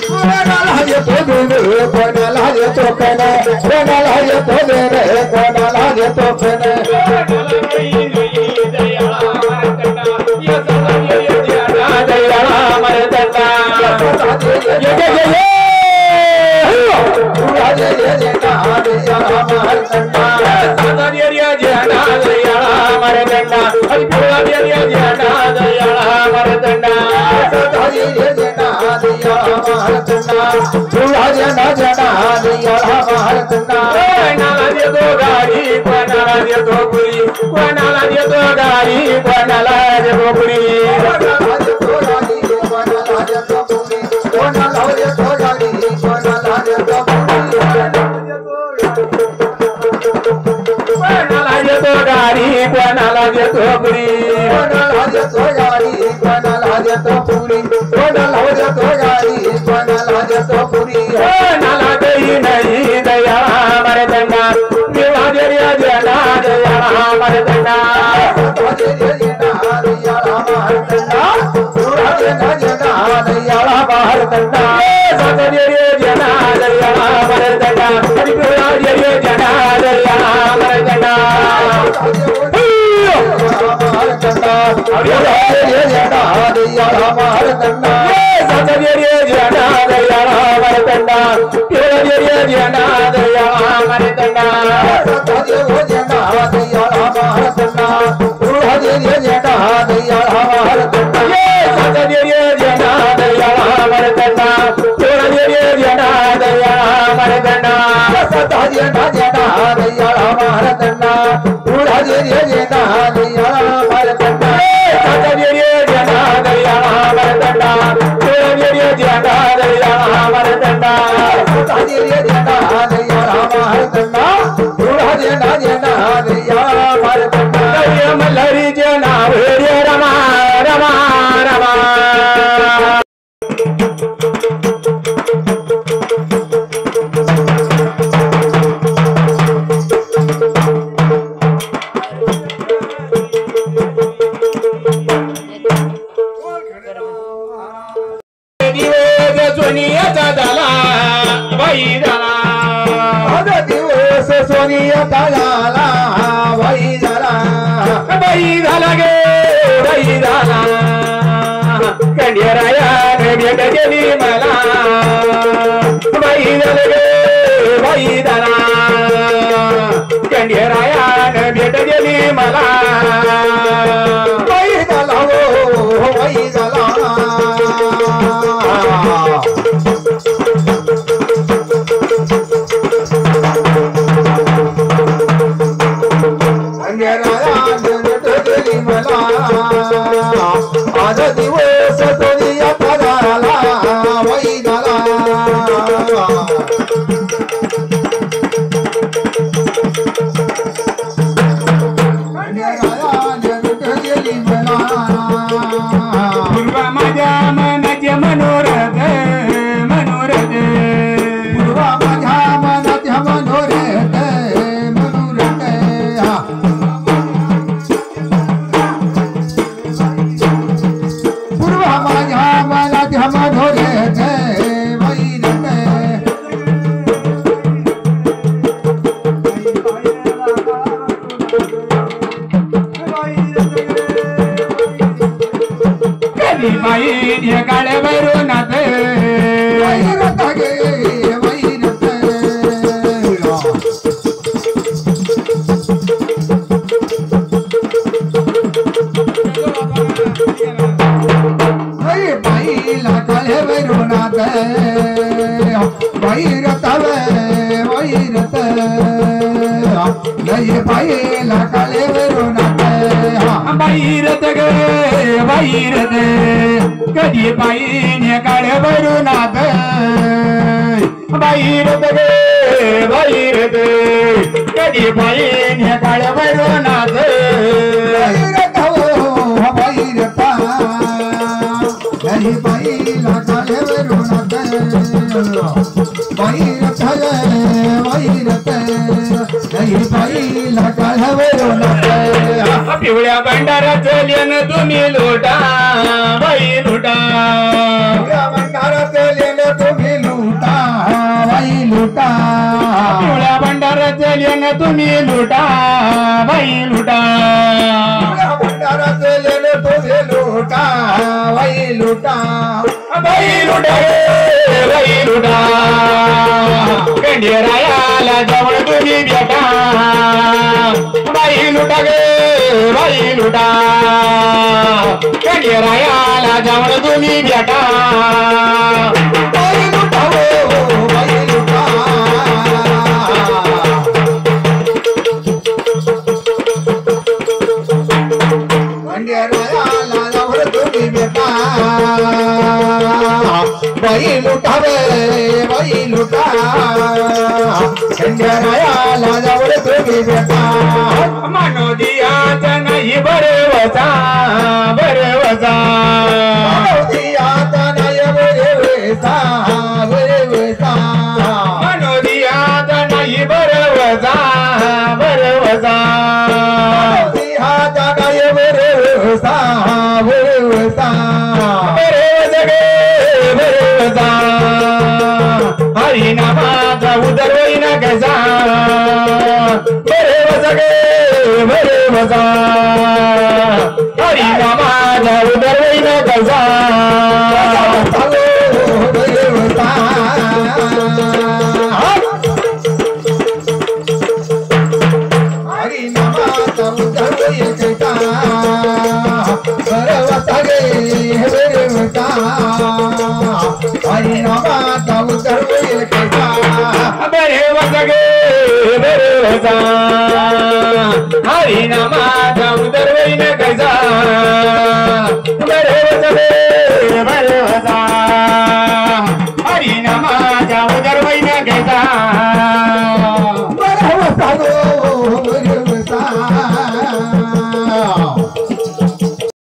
कोणाला येतो देणे कोणाला येतो कने कोणाला येतो देणे कोणाला येतो कने पिवळ्या भंडारात तुम्ही लोटा बाई लोटा लेन तुम्ही लुटा बाई लुटा भंडाराचं लेन तुम्ही लुटा बाई लुटा बाई लुटा बाई लुटा खंडेरायाला जवळ तुम्ही भेटा बाई लुटा गे बाई लुटा खंडेरायाला जवळ तुम्ही भेटा बाई लुटा हो बाई लुटा खंडेरायाला जवळ तुम्ही भेटा बाई लुटा रे बाई लुटा खंडेरायाला जवळ तुम्ही भेटा मनोदियाचा नाही बरे वजा बरे वजा मनोदियाचा नाही बरे वजा बरे वजा मनोदियाचा नाही बरे वजा बरे वजा मनोदियाचा नाही बरे वजा बरे वजा बरे वजा गे बरे वजा हरिनामाचा उदर होईना गजा बरे वजा गे बरे वजा हरिनामाचा उदर होईना गजा बरे वजा हरिनामाचा उदर होईना गजा बरे वजा गे बरे वजा हरिनामाचा उदर होईना गजा बरे वजा गे बरे वजा हरिनामाचा उदर होईना गजा बरे वजा गे बरे वजा